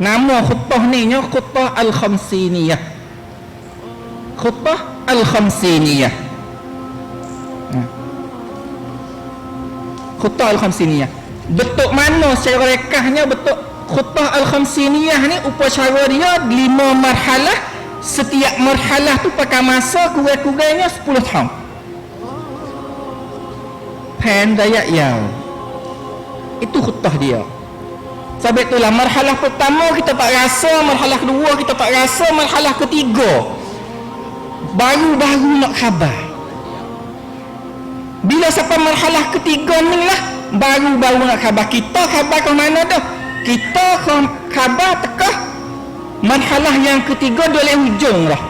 Nama khutbah ni nya khutbah al-khamsiniyah. Khutbah al-khamsiniyah. Khutbah al-khamsiniyah. Bentuk mana secara rekahnya bentuk khutbah al-khamsiniyah ni? Upacara dia 5 marhalah. Setiap marhalah tu pakai masa kurang-kurangnya 10 tahun. Pendek yau. Itu khutbah dia. Sebab itulah marhalah pertama kita tak rasa, marhalah kedua kita tak rasa, marhalah ketiga baru-baru nak khabar. Bila sampai marhalah ketiga ni lah baru-baru nak khabar. Kita khabar ke mana tu? Kita khabar tekah marhalah yang ketiga dia oleh hujung lah.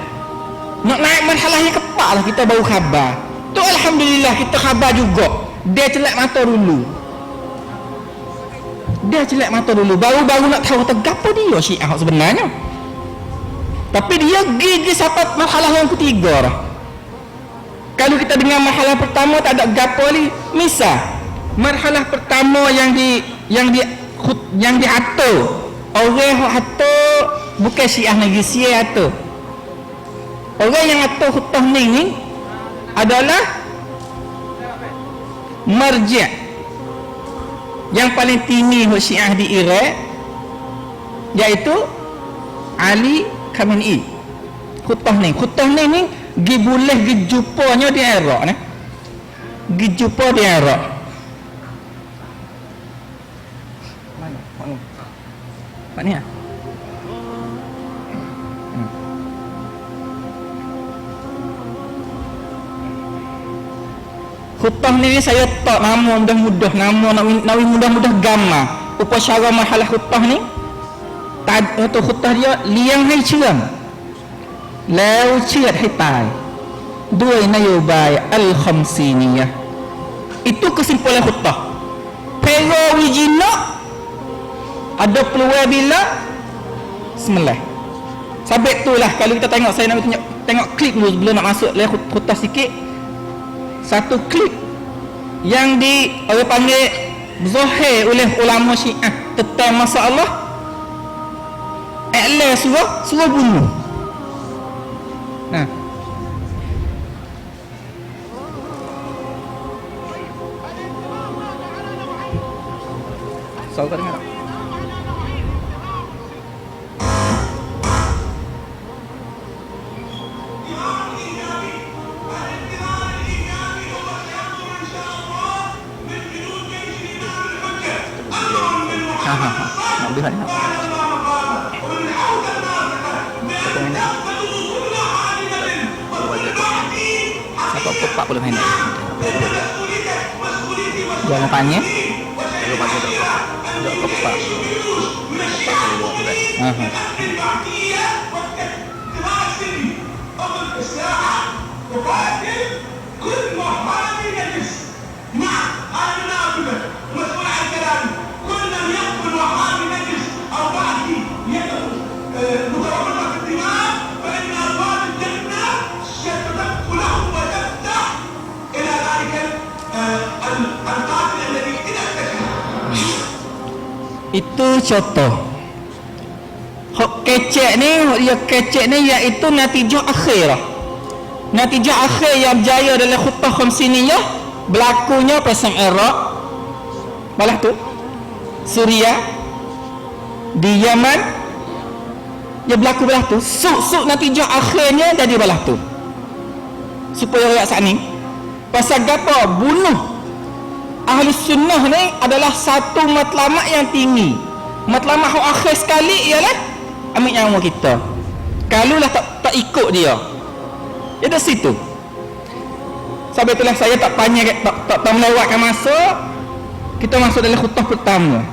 Nak naik marhalah yang keempat lah kita baru khabar. Tu alhamdulillah kita khabar juga. Dia celak mata dulu. Dia celak mata dulu. Baru-baru nak tahu apa dia Syiah sebenarnya. Tapi dia gigi sampai marhalah yang ketiga lah. Kalau kita dengar marhalah pertama tak ada gapo ni. Misal marhalah pertama yang diatur orang atur bukan Syiah lagi, Syiah atur. Orang yang atur khutbah ni adalah marji' yang paling tinggi Syiah di Iraq, iaitu Ali Khamenei. Khutbah ni gi boleh gi jumpanya di Iraq ni. Gi jumpa di Iraq. Mana? Pak ni ah. Khutbah ni saya tak nama mudah-mudah, nama nak mudah-mudah gambar. Upacara marhalah khutbah ni atau khutbah dia liang hai cerang. Lau ciat hai tai. Dua nayobay al-khamsiniyah. Itu kesimpulan khutbah. Pero wijina ada peluang bila Bismillah. Sebab itulah kalau kita tengok, saya nak tengok klip dulu sebelum nak masuk le khutbah sikit. Satu klip yang orang panggil zahir oleh ulama Syiah tentang masalah i'la surah bunuh. Nah, saudara dengar tak? Nak beli mana? Apa 40 minit. Jangan tanya. Kalau pakai tak apa. Itu contoh. Hak kecek ni iaitu natijah akhirah. Natijah akhir yang berjaya dalam khutbah khamsiniyah berlakunya perang Iraq, balah tu Suria, di Yaman, dia berlaku balah tu. Suk natijah akhirnya jadi balah tu. Supaya orang saat ni pasal gapo bunuh Ahli Sunnah ni adalah satu matlamat yang tinggi. Matlamat yang akhir sekali ialah ambil nyawa kita. Kalau lah tak ikut dia, dia di situ. Sebab itulah saya tak panjang, tak melewatkan masa. Kita masuk dalam khutbah pertama.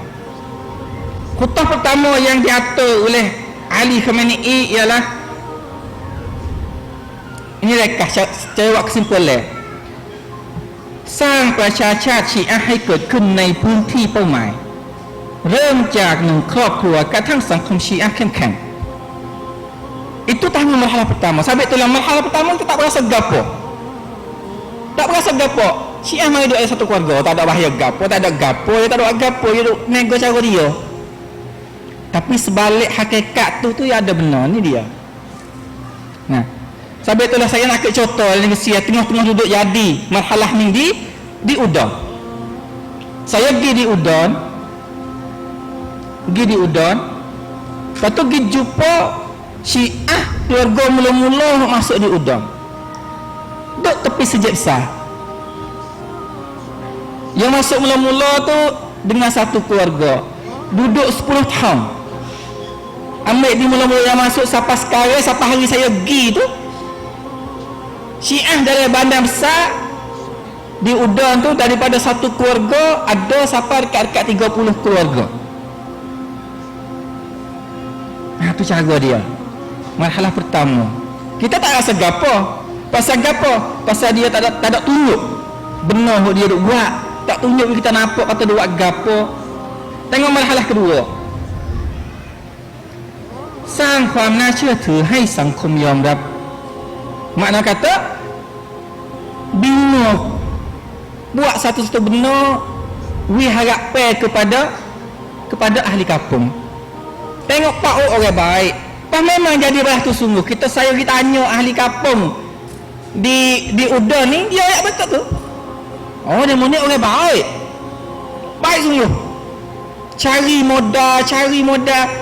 Khutbah pertama yang diatur oleh Ali Khamenei ialah ini rekah secara kesimpulan. สร้างประชาชาติชีอะห์ให้เกิดขึ้นในพื้นที่เป้าหมายเริ่มจากหนึ่งครอบครัวกระทั่งสังคมชีอะห์เข้มแข็ง itu tanggung marhalah pertama. Sebab itulah marhalah pertama kita tak berasa gapo. Tak berasa gapo. Syiah mari duduk satu keluarga, tak ada bahaya gapo, tak ada gapo, dia tak ada gapo, dia duduk nego cara dia. Tapi sebalik hakikat tu yang ada benar ni dia. Nah, sebab itulah saya nak ke contoh negeri tengah-tengah duduk jadi marhalah ni di Udon. Saya pergi di Udon. Lepas tu pergi jumpa Syiah keluarga mula-mula masuk di Udon. Duduk tepi Masjid Besar. Yang masuk mula-mula tu dengan satu keluarga. Duduk 10 tahun. Ambil di mula-mula yang masuk sampai sekarang, sampai hari saya pergi tu, Syiah dari bandar besar di Udon tu, daripada satu keluarga ada sampai dekat-dekat 30 keluarga. Nah, tu cara dia. Marhalah pertama, kita tak rasa gapo. Pasal gapo? Pasal dia tak ada tunjuk benar dia duk buat. Tak tunjuk kita nampak kata dia buat gapo. Tengok marhalah kedua. สร้างความน่าเชื่อถือให้สังคมยอมรับ makna kata bina buat satu-satu benda we harapkan kepada ahli kampung. Tengok pak orang baik, pas memang jadi belah tu sungguh. Saya tanya ahli kampung di Udon ni, dia ayat betul tu. Oh, dia ni orang baik sungguh. Cari modal.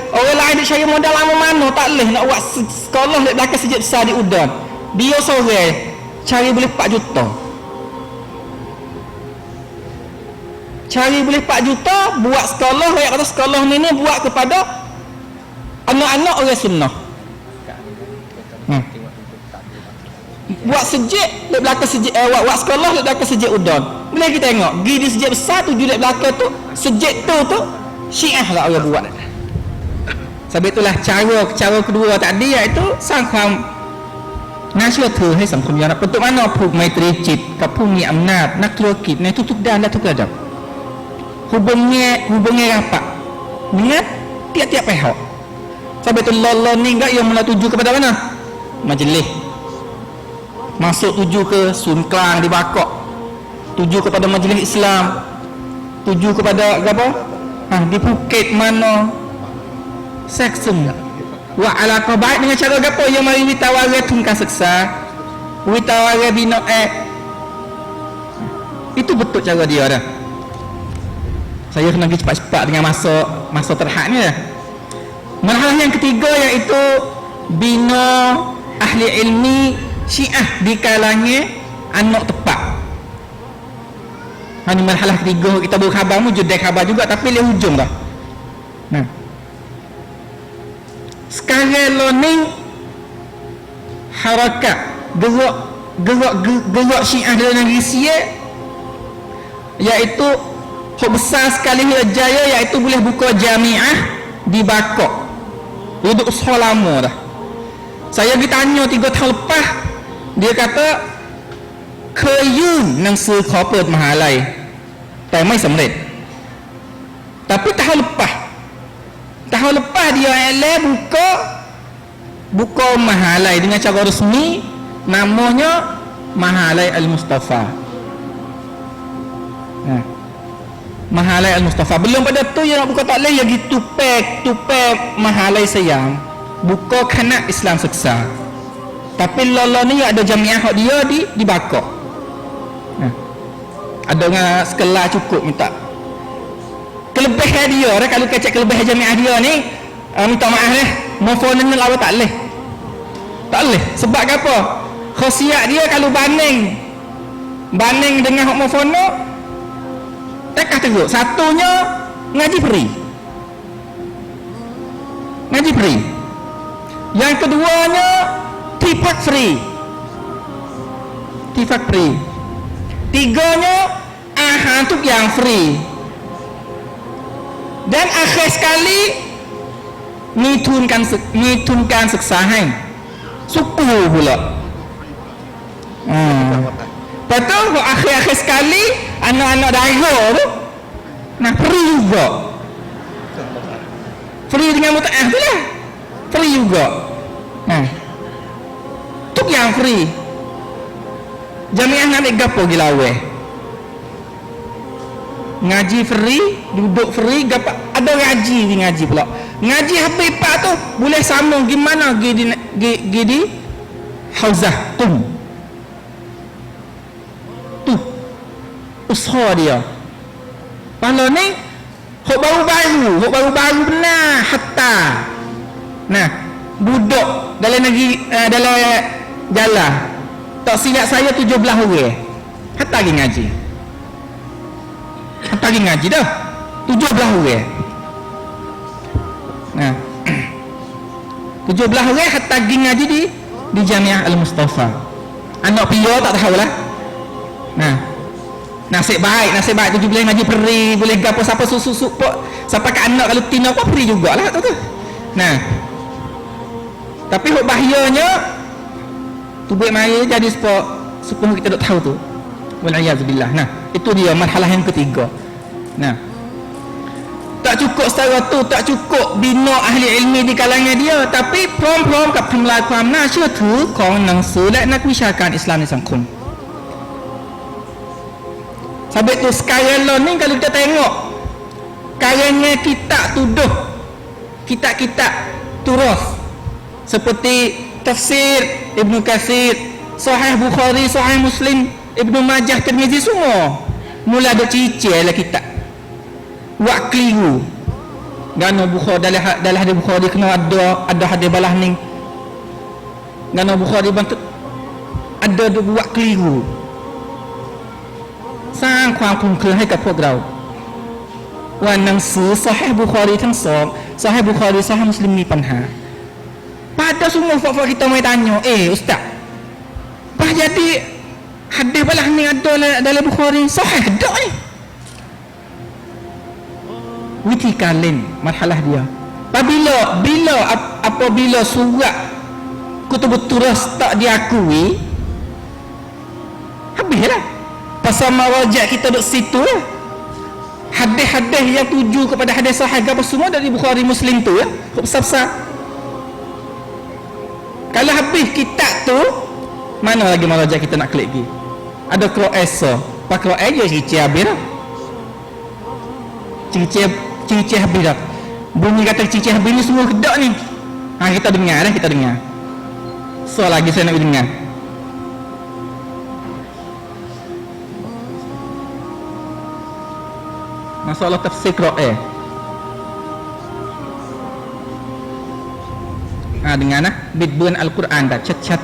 Orang lain dia cari modal lama mana tak leh nak buat sekolah di belakang Masjid Besar di Udon. Dia seorang cari boleh 4 juta. Cari boleh 4 juta buat sekolah. Yang kata sekolah ni buat kepada anak-anak orang sunnah. Buat sejid di belakang sejid, buat sekolah di belakang Masjid Udon. Boleh kita tengok pergi di Masjid Besar tu, di belakang tu sejid tu Syiah lah orang buat. Sebab itulah cara kedua tadi, iaitu สร้างความน่าเชื่อถือให้สังคมยอมรับ Bentuk mana ผูกไมตรีจิตกับผู้มีอำนาจนักธุรกิจในทุกๆด้านและทุกระดับ hubungnya rapat dengan tiap-tiap pihak. Sebab itu Allah ni enggak yang tuju kepada mana? Majlis. Masuk tuju ke Sunklang di Bakok, tuju kepada Majlis Islam, tuju kepada apa? Di Phuket mana? Seksum. Wa alaqah baik dengan cara apa? Yang mari witawara tungkang seksa, witawara bina itu betul cara dia dah. Saya kena pergi cepat-cepat dengan masa terhad ni dah. Marhalah yang ketiga, iaitu bina ahli ilmi Syiah di kalangan anak tepat. Ini marhalah ketiga. Kita baru khabar mu judai khabar juga, tapi le hujung dah. Nah, sekarang lo ni harakat gerak Syiah dalam negeri Siak, iaitu hak besar sekali jaya, iaitu boleh buka jamiah di Bakok. Duduk usaha lama dah. Saya ditanya 3 tahun lepas, dia kata เคยยื่นหนังสือขอเปิดมหาลัยแต่ไม่สำเร็จ. Tapi tahun lepas dia buka mahalai dengan cara resmi, namanya Mahalai Al-Mustafa. Mahalai Al-Mustafa. Belum pada tu yang nak buka tak boleh, yang tupek Mahalai Sayang, buka kanak Islam seksa. Tapi lala ni ada jamiah dia di Bakok. Ada dengan sekolah cukup minta. Kelebihan dia kalau kecek kelebihan jamiah dia ni, minta maaf mofon ni lawa tak leh. Sebab apa? Khasiat dia kalau banding dengan hak mofon tu tekah teruk. Satunya ngaji free. Yang keduanya tifak free. Tiganya untuk yang free. Dan akhir sekali mitunkan seksahan suku pula. Betul, akhir sekali anak-anak daerah tu nak free juga. Free dengan mutaah tu lah. Free juga. Tuk yang free. Jamiah nak ambil gapo gila weh. Ngaji free, duduk free, gapo ada ngaji pula. Ngaji habis 4 tu boleh sambung gimana di hauzah tu usaha dia. Kalau ni hok baru-baru benar hatta nah budak dalam negeri dalam jalan tak silap saya 17 orang hatta pergi ngaji dah 17 orang. Nah 17 orang hatta pergi ngaji di Jamiah Al-Mustafa. Anak pia tak tahulah. Nah nasib baik 17 ngaji peri boleh gapo siapa susu pok siapa ke anak kalau tina apa peri jugalah tu. Nah tapi hok bahayanya tu buat mari jadi sepuluh kita tak tahu tu. Wal'iyadzubillah. Nah itu dia marhalah yang ketiga. Nah tak cukup setara tu, tak cukup bina ahli ilmi di kalangan dia, tapi prom-prom kat pemelakuan nasya tu kau nang sulat nak wishakan Islam di sangkum. Sebab tu sekarang ni kalau kita tengok karangnya kitab tuduh kitab-kitab turas seperti tafsir Ibnu Katsir, Sahih Bukhari, Sahih Muslim, Ibnu Majah, Tirmizi semua mula ada cicir lah kitab buat keliru. Gana Bukhari dalam hadis Bukhari kena ada hadis balah ni. Gana Bukhari bantu ada buat keliru. สร้างความคลุมเครือให้กับพวกเราว่าหนังสือซอฮีฮ์บุคอรีทั้งสองซอฮีฮ์บุคอรีซอฮีฮ์มุสลิมมีปัญหา pada semua fakta kita mai tanya ustaz bah jadi hadis balah ni ada dalam Bukhari sahih tak ni withiการเล่น marhalah dia apabila surat kutubut turas tak diakui habislah pasal marajak kita duduk situ ya. Hadis-hadis yang tuju kepada hadis sahih apa semua dari Bukhari Muslim tu ya. Besar-besar. Kalau habis kitab tu, mana lagi marajak kita nak klik lagi? Ada Kroesa. Pak Kroesa je cicir habis dah. Cicir habis dah. Bunyi kata cicir habis ni semua kedak ni. Kita dengar dah, kita dengar. So lagi saya nak dengar. Masalah tafsir Quran. Dengar nah, bidbun Al-Quran dah chat-chat.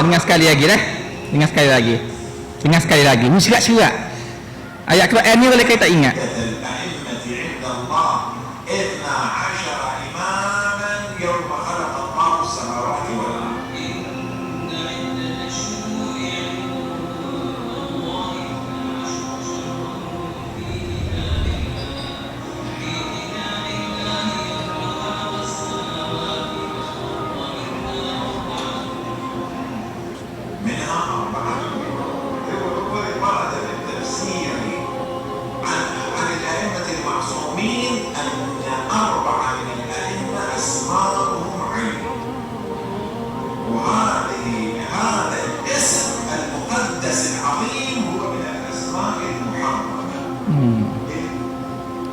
Dengar sekali lagi dah. Dengar sekali lagi. Ni surat-surat. Ayat Quran ni boleh kita ingat.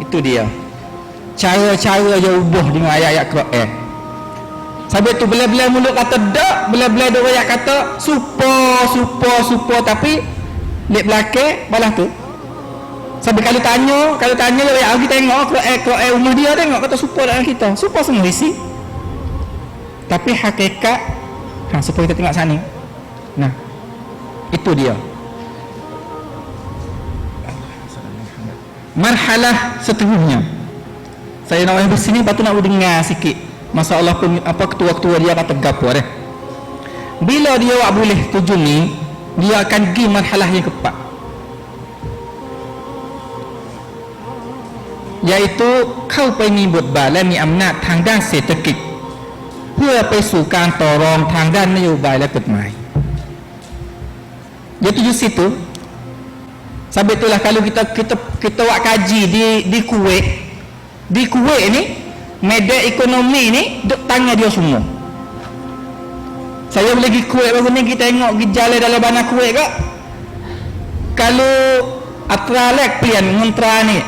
Itu dia cara-cara yang ubah dengan ayat-ayat Quran. Sampai tu bila-bila mulut kata dak, bila-bila ada ayat kata super tapi lek belakang balas tu. Sampai kalau tanya dia kita tengok Quran umur dia tengok kata super dalam kita. Super semua isi. Tapi hakikat supaya kita tengok sana. Nah, itu dia. Marhalah seterusnya. Saya nak di sini patut nak dengar sikit masalah apa ketua-ketua dia kata gapo dah. Bila dia boleh tuju ni, dia akan pergi marhalah yang keempat. iaitu เข้าไปมีบทบาทและมีอำนาจทางด้านเศรษฐกิจเพื่อไปสู่การต่อรองทางด้านนโยบายและกฎหมาย iaitu di situ. Sebab itulah kalau kita buat kaji di Kuwait ni media ekonomi ni duk tangan dia semua. Saya boleh pergi Kuwait baru ni, kita tengok pergi jalan dalam bandar Kuwait ke, kalau Atralek pilihan mengontra ni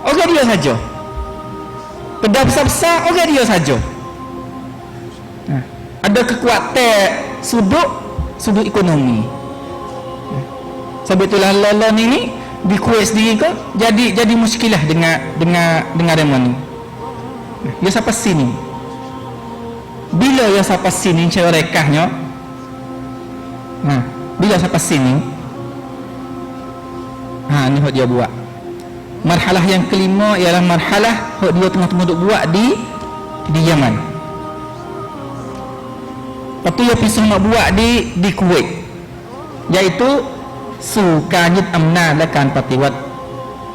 orang dia saja, pedang besar-besar orang dia saja. Ada kekuatan sudut ekonomi. Sebab itulah lolon ini di Kuwait sendiri ke jadi muskilah dengan demo ni. Ya sampai sini. Bila ya sampai sini cara rekahnya? Bila sampai sini? Ni hok dia buat. Marhalah yang kelima ialah marhalah hok dia tengah-tengah duk buat di Yaman. Lepas tu dia pisah nak buat di Kuwait, iaitu สู่การยึดอำนาจและการปฏิวัติ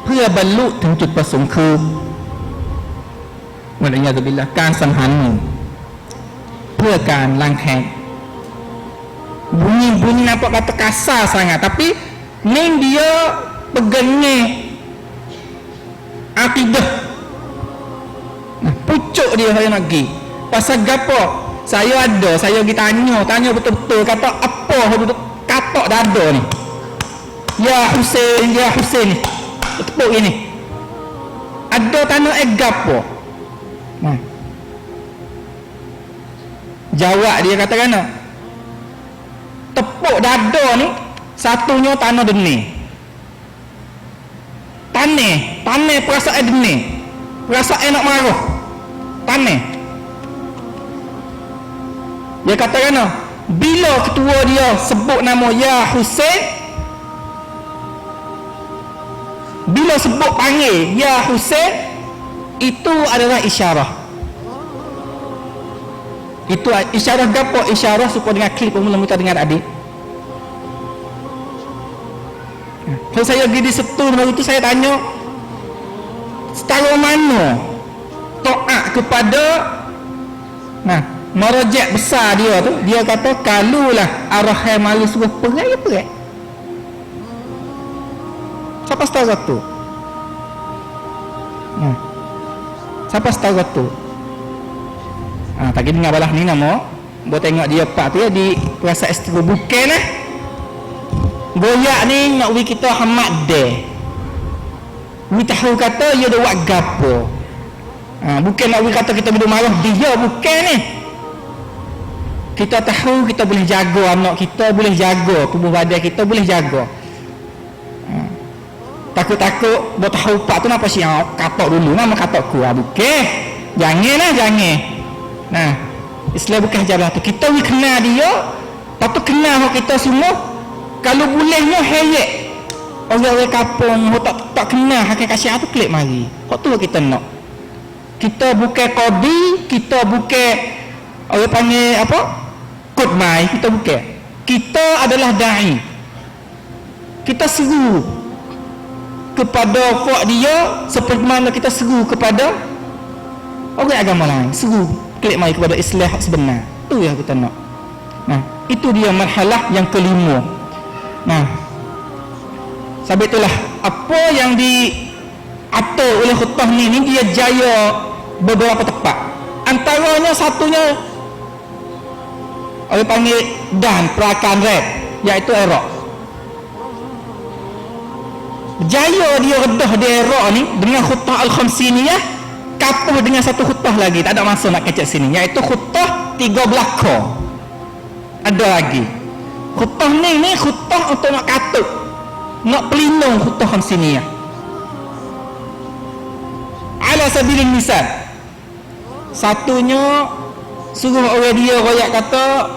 เพื่อบรรลุถึงจุดประสงค์คือวะลัยยาซุบิลลาห์การสังหารหมู่เพื่อการล้างแค้น bunyi nampak kata kasar sangat, tapi ni dia pegangnya akidah, pucuk dia saya nak pergi pasal gapo. Saya pergi tanya betul-betul, kata apa katok dada ni, ya Hussein ni tepuk ini ada tanah gapo. Jawab dia kata kena tepuk dada ni satunya tanah deni, tanah perasaan deni, perasaan nak marah tanah. Dia kata kena bila ketua dia sebut nama ya Hussein, bila sebut panggil ya Hussein, itu adalah isyarah. Itu isyarah gapo? Isyarah supaya dengan klip mula kita dengar adik. Kalau saya pergi di Setul baru tu saya tanya setara mana taat kepada merojek besar dia tu. Dia kata kalulah arahai malu suruh perai. Siapa setara tu? Siapa setara tu? Tak kira dengar balah ni nama. Buat tengok dia pak tu ya di perasaan isteri bukan lah. Goyak ni nak kita hamad deh. We tahu kata dia dah buat gapo. Bukan nak we kata kita hidup marah dia, bukan ni. Kita tahu kita boleh jaga anak kita, boleh jaga tubuh badan kita, boleh jaga. Takut-takut buat tahu pak tu apa sih katok dulu nama katokku. Bukan. Jangan. Islam bukan jalan tu. Kita we kenal dia, lepas tu kenal kita semua. Kalau bolehnya heyek orang-orang kampung tak kenal hakikat Syiah tu klik mari. Kok tu kita nak. Kita bukan qadi, kita bukan orang panggil apa? Kudmai, kita bukan. Kita adalah dai. Kita seru kepada fak dia seperti mana kita seru kepada orang agama lain. Seru klik mari kepada Islam sebenar. Tu yang kita nak. Itu dia marhalah yang kelima. Sebab itulah apa yang diatur oleh khutbah ni dia jaya beberapa tempat. Antaranya satunya orang panggil dan perakan rap, iaitu Iraq. Jaya dia redah di Iraq ni dengan khutbah Al-Khamsiniyah, kapuh dengan satu khutbah lagi, tak ada masa nak kecek sini, iaitu khutbah 3 belakang. Ada lagi khutbah ni khutbah untuk nak katuk, nak pelindung khutbah Khamsiniyah. Ala sabilin misal, satunya suruh orang dia royak kata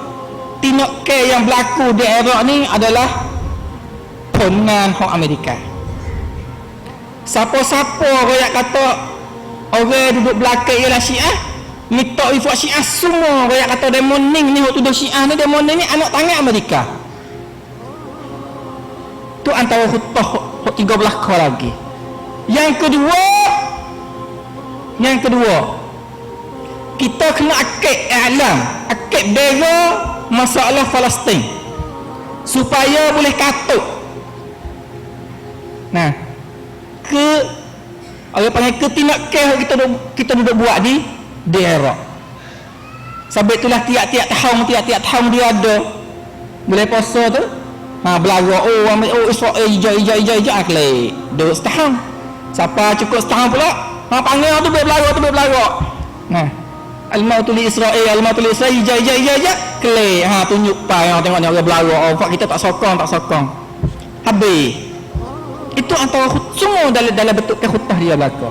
tindak ke yang berlaku di Iraq ni adalah pemenang hak Amerika. Siapa-siapa royak kata orang duduk belakang ialah Syiah, mitok ifak Syiah semua royak kata demoning ni hak tuduh Syiah ni, demoning ni anak tangan Amerika. Tu antara khutbah hak 13 kau lagi. Yang kedua Yang kedua, kita kena akid bera masalah Palestin supaya boleh katuk. Nah, orang panggil ketindakan kita duduk buat di daerah. Sebab itulah tiap-tiap tahun dia ada boleh puasa tu. Belaga Israel hijau akli duduk setahun. Siapa cukup setahun pula, panggil tu belaga. Nah, al-mautu li Israel hijau klik. Tunjuk pai tengok ni orang belaga. Pak kita tak sokong. Habis. Itu antara semua dalam bentuk khutbah dia belaka.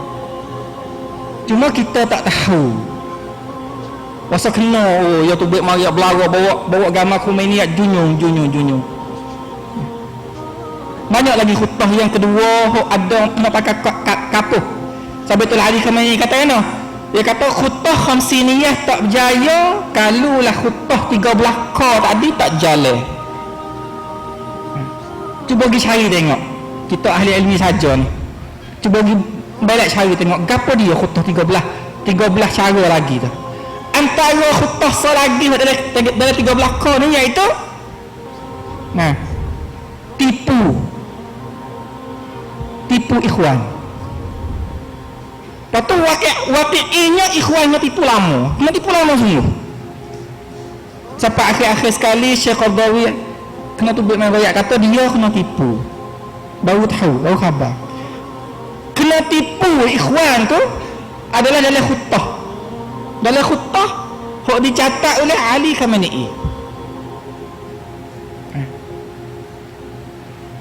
Cuma kita tak tahu. Rasa kena ya tu baik mari belaga bawa gambar Khomeini junjung. Banyak lagi khutbah yang kedua ada nak pakai kapuh. Sampai tu hadis Khomeini kata kena. Dia kata khutbah khamsiniyah tak berjaya kalau lah khutbah 13 tadi tak jalan. Cuba pergi cari tengok. Kita ahli ilmi saja ni. Cuba pergi balik cari tengok gapo dia khutbah 13 cara lagi tu. Antara khutbah selagi dalam 13 ni iaitu tipu ikhwan. Lepas tu waqi'inya ikhwannya tipu lama. Kena tipu lama sungguh. Sampai akhir-akhir sekali Syekh Qardawi kena tubik main rakyat kata dia kena tipu. Baru tahu, baru khabar. Kena tipu ikhwan tu adalah dalam khutbah. Dalam khutbah hok dicatat oleh Ali Khamenei.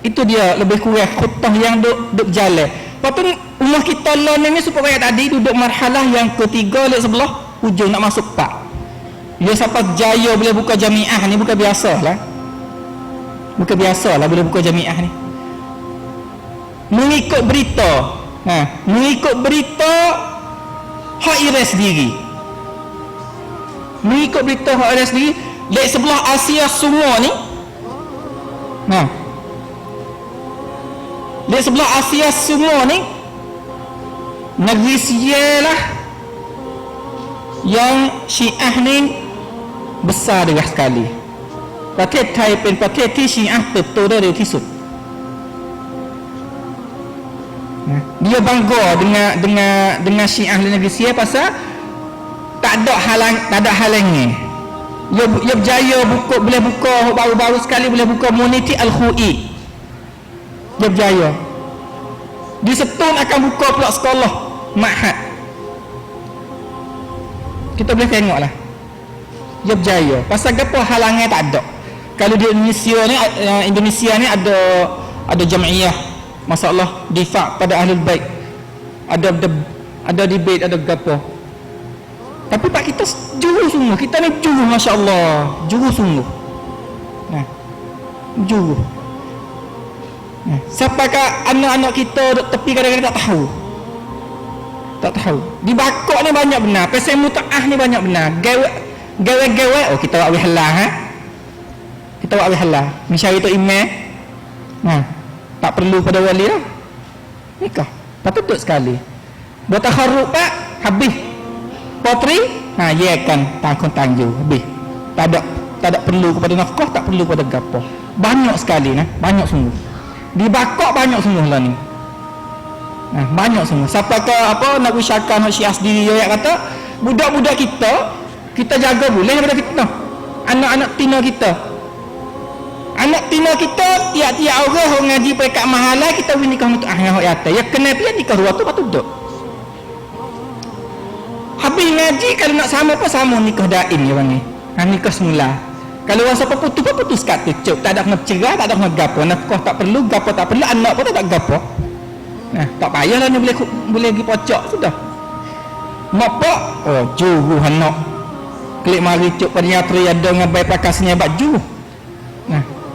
Itu dia lebih kurang khutbah yang duk jalan. Lepas tu umah kita lah ni supaya tadi duduk marhalah yang ketiga lihat sebelah hujung nak masuk pak. Dia sampai jaya boleh buka jamiah ni bukan biasa lah. Boleh buka jamiah ni. Mengikut berita hak iras diri. Lihat sebelah Asia semua ni. Lihat sebelah Asia semua ni negeri Sia lah yang Syiah ni besar dah sekali. Pakai Taipei, pakai Syiah betul dari tisut. Dia bangga dengan Syiah di negeri Sia pasal tak ada halangnya. Dia berjaya boleh buka baru-baru sekali boleh buka Muniti Al-Khoi. Dia berjaya. Di Setun akan buka pula sekolah Ma'had. Kita boleh tengoklah. Dia berjaya. Pasal apa halangnya tak ada. Kalau di Indonesia ni ada jamiah masalah difak pada ahlul bait. Ada debate, ada gapo. Tapi pak kita juru sungguh. Kita ni juru masya-Allah. Juru sungguh. Juru. Siapakah anak-anak kita tepi kadang-kadang tak tahu. Di bakok ni banyak benar. Pasal mutaah ni banyak benar. Gawe kita buat wihalah Kita buat wihalah. Mencari tu email. Tak perlu pada wali lah. Nikah. Patut sekali. Buat takharrub pak habis. Potri dia akan tanggung habis. Tak ada perlu kepada nafkah, tak perlu kepada gapo. Banyak sekali banyak sungguh. Di bakok banyak sungguh lah ni. Banyak sungguh. Siapa ke nak usahakan Syiah sendiri dia kata budak-budak kita jaga boleh daripada fitnah. Anak-anak tina kita. Anak tina kita tiap-tiap orang ngaji pekat mahalah kita beri nikah untuk yang hak atas. Ya kena dia nikah dua tu patut duduk. Habis ngaji kalau nak sama nikah daim dia panggil. Nikah semula. Kalau orang siapa putus kat tu, tak ada kena cerah, tak ada kena gapo, nafkah tak perlu, gapo tak perlu, anak pun tak gapo. Tak payahlah ni boleh pergi pocok sudah. Mak pak, juru anak. Klik mari cuk peniatri ada ngabai prakasnya baju.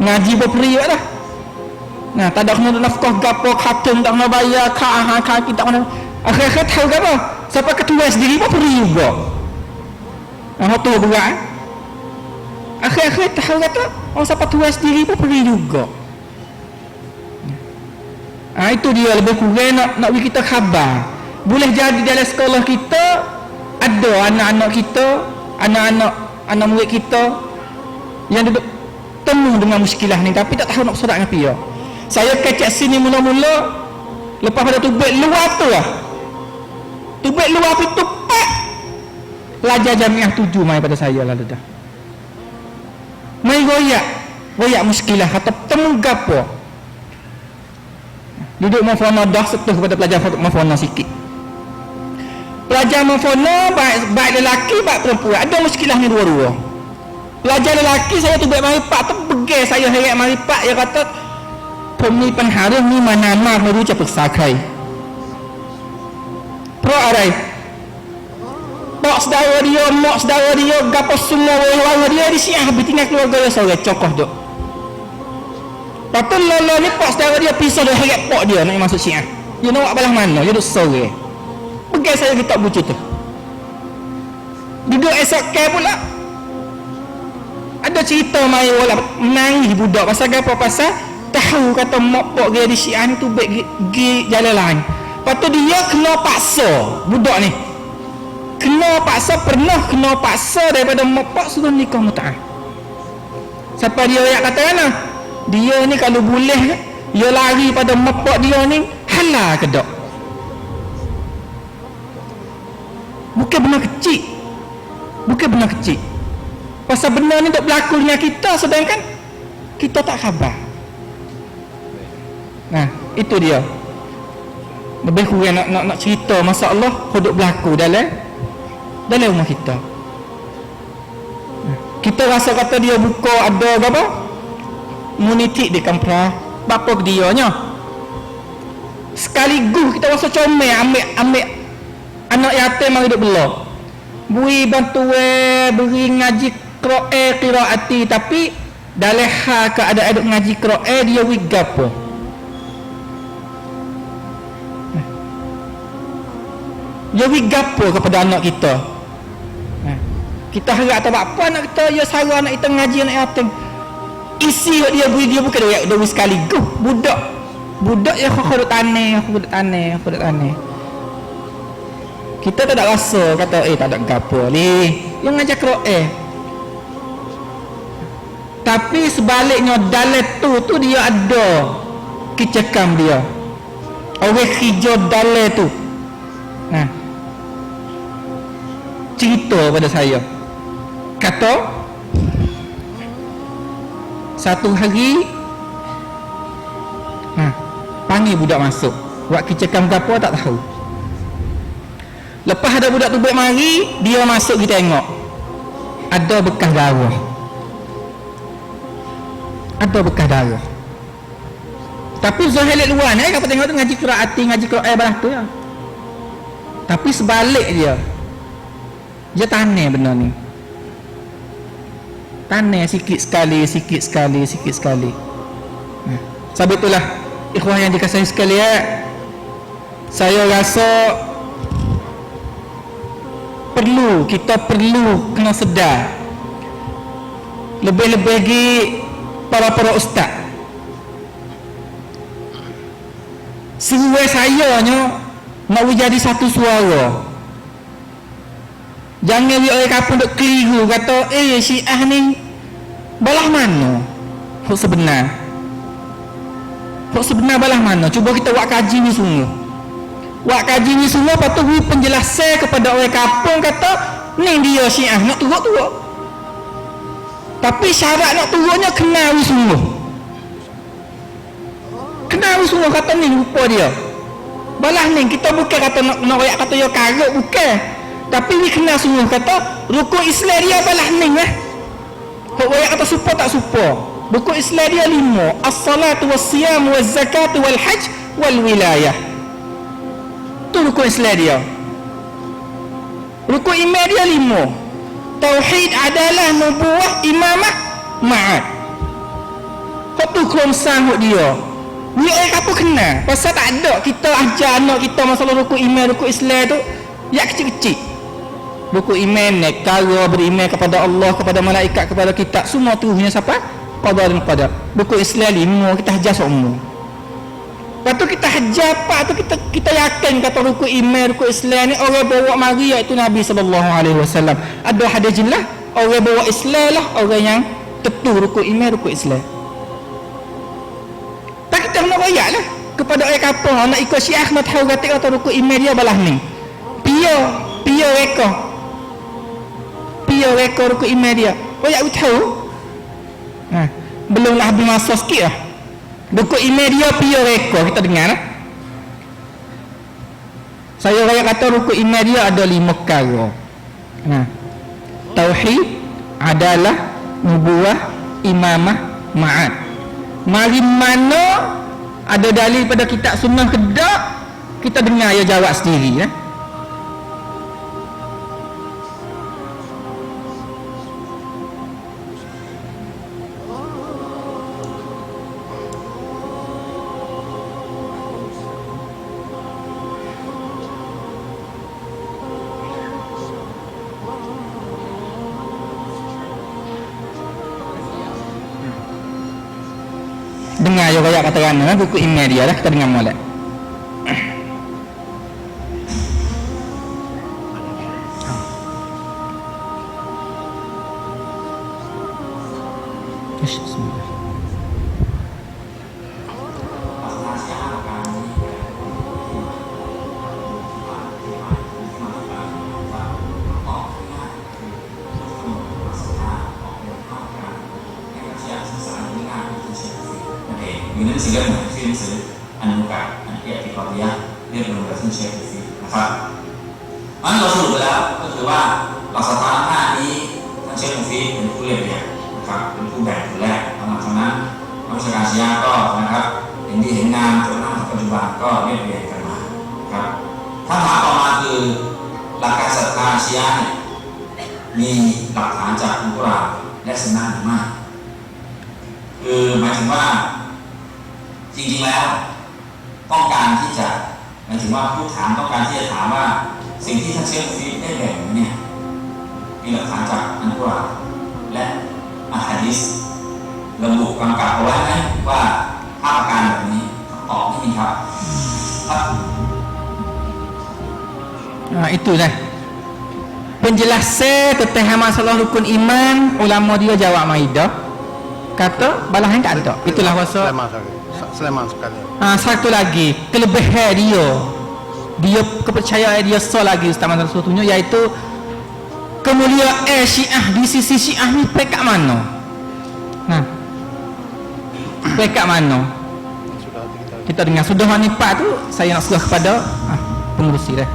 Ngaji berperi dah. Tak ada kena nafkah gapo, khatam tak kena bayar, kita tak kena. Akhir-akhir tahu gapo? Siapa ketua sendiri pun peri juga. Tu berat. Akhir-akhir tahu kata orang siapa tua sendiri pun pergi juga. Itu dia lebih kurang nak bagi kita khabar. Boleh jadi dalam sekolah kita ada anak-anak kita, anak murid kita yang duduk temu dengan muskilah ni tapi tak tahu nak bersorak dengan dia. Saya kecek sini mula-mula, lepas pada tubik luar tu lah, tubik luar tu tepat pelajar jamiah 7 mai pada saya lah dah. Mai goyak muskilah kata temu gapo. Duduk mafona dah setuh kepada pelajar mafona sikit. Pelajar mafona baik lelaki baik perempuan ada muskilah ni dua-dua. Pelajar lelaki saya tubik maripak tu begel saya heret maripak, dia kata pemni penharum ni mana meru cepat sakai. Pro arai. Mak saudara dia gapo semua orang dia di Syiah habis tinggal keluarga dia sore cokoh duk. Lepas lolo ni pak saudara dia pisau dia heret pak dia nak masuk Syiah. Dia nak buat belah mana? Dia duk sore. Pegang saya kita bucu tu. Duduk esok ke pula. Ada cerita mai wala menangis budak pasal apa? Pasal tahu kata mak pak dia di Syiah ni tu baik gi jalan lain. Lepas tu dia kena paksa budak ni. Pernah kena paksa daripada mak pak suruh nikah mut'ah. Siapa dia yang kata kan? Dia ni kalau boleh dia lari pada mak pak dia ni halal ke tak? Bukan benda kecil. Pasal benda ni tak berlaku dengan kita sedangkan kita tak khabar. Nah, itu dia. Lebih kurang nak cerita masalah hodok berlaku dalam rumah kita. Kita rasa kata dia buka ada apa? Munitik di kampung. Bapa dia nya. Sekaligus kita rasa comel ambil anak yatim mari duk belok. Bui bantuan beri ngaji qiraati tapi dalam hal keadaan duk ngaji qiraat dia wi gapo. Dia wi gapo kepada anak kita. Kita harap tak apa anak kita ya sara anak kita ngaji anak yatim. Isi dia beri dia bukan dia wi sekaligus budak yang khudut tanah. Kita tak ada rasa kata tak ada gapo ni yang ngajar Quran. Tapi sebaliknya dalam tu dia ada kicekam dia. Orang hijau dalam tu. Nah. Cerita pada saya. Kata satu hari panggil budak masuk. Buat kicekam gapo tak tahu. Lepas ada budak tu buat mari, dia masuk kita tengok. Ada bekas darah. Tapi zahir luar ni kalau tengok tu ngaji Quran balah tu ya. Tapi sebalik dia tanah benda ni. Tanah sikit sekali. Sebab itulah ikhwah yang dikasihi sekalian, saya rasa kita perlu kena sedar lebih-lebih lagi para ustaz. Seruai saya nak jadi satu suara. Jangan orang kampung duk keliru kata Syiah ni balah mana hak sebenar balah mana. Cuba kita buat kaji ni semua. Lepas tu beri penjelasan kepada orang kampung kata ni dia Syiah nak turut. Tapi syarat nak turutnya kenal semua kata ni rupa dia balah ni. Kita bukan kata nak royak kata dia karut, bukan. Tapi ni kenal semua kata rukun Islam dia balah ni hak royak kata supa tak supa. Rukun Islam dia 5: as-salatu was-siyam waz-zakatu wal-hajj wal-wilayah. Tu rukun Islam dia. Rukun iman dia 5: tauhid, adalah, nubuwah, imamah, ma'ad. Kau tu kromsang hok dia. Ni orang apa kenal? Pasal tak ada kita ajar anak kita masalah rukun iman, rukun Islam tu yang kecil-kecil. Rukun iman ni kara beriman kepada Allah, kepada malaikat, kepada kitab, semua tu hanya siapa? Qadar dan qadar. Rukun Islam 5 kita ajar semua. Lepas tu kita hajar apa tu, kita yakin kata rukun iman, rukun Islam ni orang bawa mari iaitu Nabi SAW. Ada hadis jelas orang bawa Islam lah orang yang tentu rukun iman, rukun Islam. Tak kita nak royak lah kepada orang kapal nak ikut Syiah, nak tahu kata rukun iman dia balah ni. Pio reka rukun iman dia. Royak tahu. Belumlah habis masa sikit lah. Rukun iman dia pio reka kita dengar lah. Saya raya kata rukun iman dia ada 5 perkara. Tauhid, adalah, nubuah, imamah, ma'ad. Mari mana ada dalil pada kitab sunnah ke tak, kita dengar dia jawab sendiri. Dengar je rakyat kata kerana buku email dia lah, kita dengar molek. Bismillah. Ini sehingga mungkin anugerah nanti Qadiyahเรียกรวมกับท่านเชคดูสินะครับมันเราสรุปแล้วก็คือว่าหลักสถานะนี้ท่านเชคดูสิเป็นผู้เรียบเรียงนะครับเป็นผู้แบ่งคนแรกหลังจากนั้นนักวิชาการชียะก็นะครับเห็นดีเห็นงามจนถึงปัจจุบันก็เรียบเรียงกันมาครับถ้าถามต่อมาคือหลักการศรัทธาชียะเนี่ยมีหลักฐานจากอัลกุรอานและสุนนะหรือไม่คือหมายถึงว่าจริงๆแล้วต้องการที่จะหมายถึงว่าผู้ถามต้องการที่จะถามว่าสิ่งที่ท่านเชคฟีได้แบ่งเนี่ยมีหลักฐานจากอัลกุรอานและอะฮะดีษระบุกำกับเอาไว้ไหมว่าภาพการแบบนี้ตอบไม่มีครับItu dah penjelasan tentang masalah rukun iman. Ulama dia jawab Maidah kata balahan tak ada. Itulah rasa Selamat sekali. Satu lagi kelebihan dia kepercayaan dia lagi Ustaz Mazhar tunjuk, iaitu kemuliaan Syiah di sisi Syiah ni pekat mana? Pekat mana? Kita dengar sudah manipat tu, saya nak serah kepada pengurusi dah.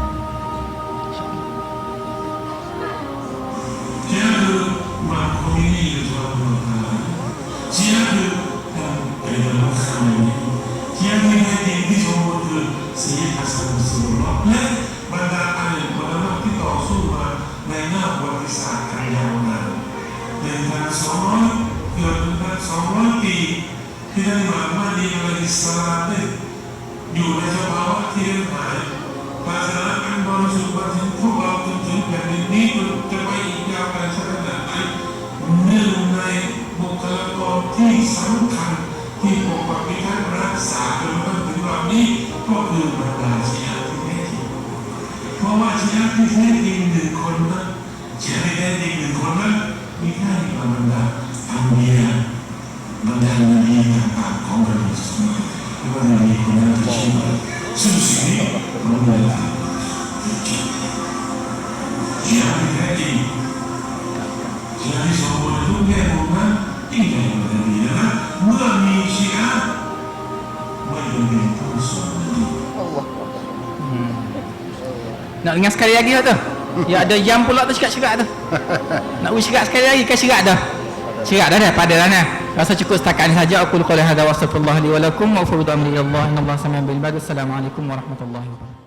อยู่ในสภาวะที่เรียบหายภาษาอันบริสุทธิ์มาถึงพวกเราจนถึงแผ่นดินนี้จะไปอีกยาวไกลสักขนาดไหนหนึ่งในบุคลากรที่สำคัญที่ปกปักพิทักษ์รักษาจนมาถึงเรานี้ก็คือบรรดาชียะที่แท้จริงเพราะว่าชียะที่แท้จริงหนึ่งคนนั้นชียะที่แท้จริงหนึ่งคนนั้นมีแค่บรรดาอันเบียบรรดานบีต่างๆของบรรดาสมัยที่ว่ามีคนนั้นที่ชื่อซึ่งสิ่งนี้มันเป็นชียะที่แท้จริงชียะที่สมบูรณ์ทุกแง่มุมนั้นยิ่งใหญ่กว่านี้นะเมื่อมีชียะไม่เป็นผู้สมบูรณ์ Nak dengar sekali lagi tu? Ya ada jam pula tu syirak-syirak tu. Nak syirak sekali lagi ke syirak dah? Syirak dah pada dah nah. Rasa cukup setakat ini saja. Aku qouli hadza wa astaghfirullah li wa lakum wa a'udzu billahi minasyaitonir rajim. Innallaha samii'un 'aliim. Innallaha samii'un bil ibad. Assalamualaikum warahmatullahi wabarakatuh.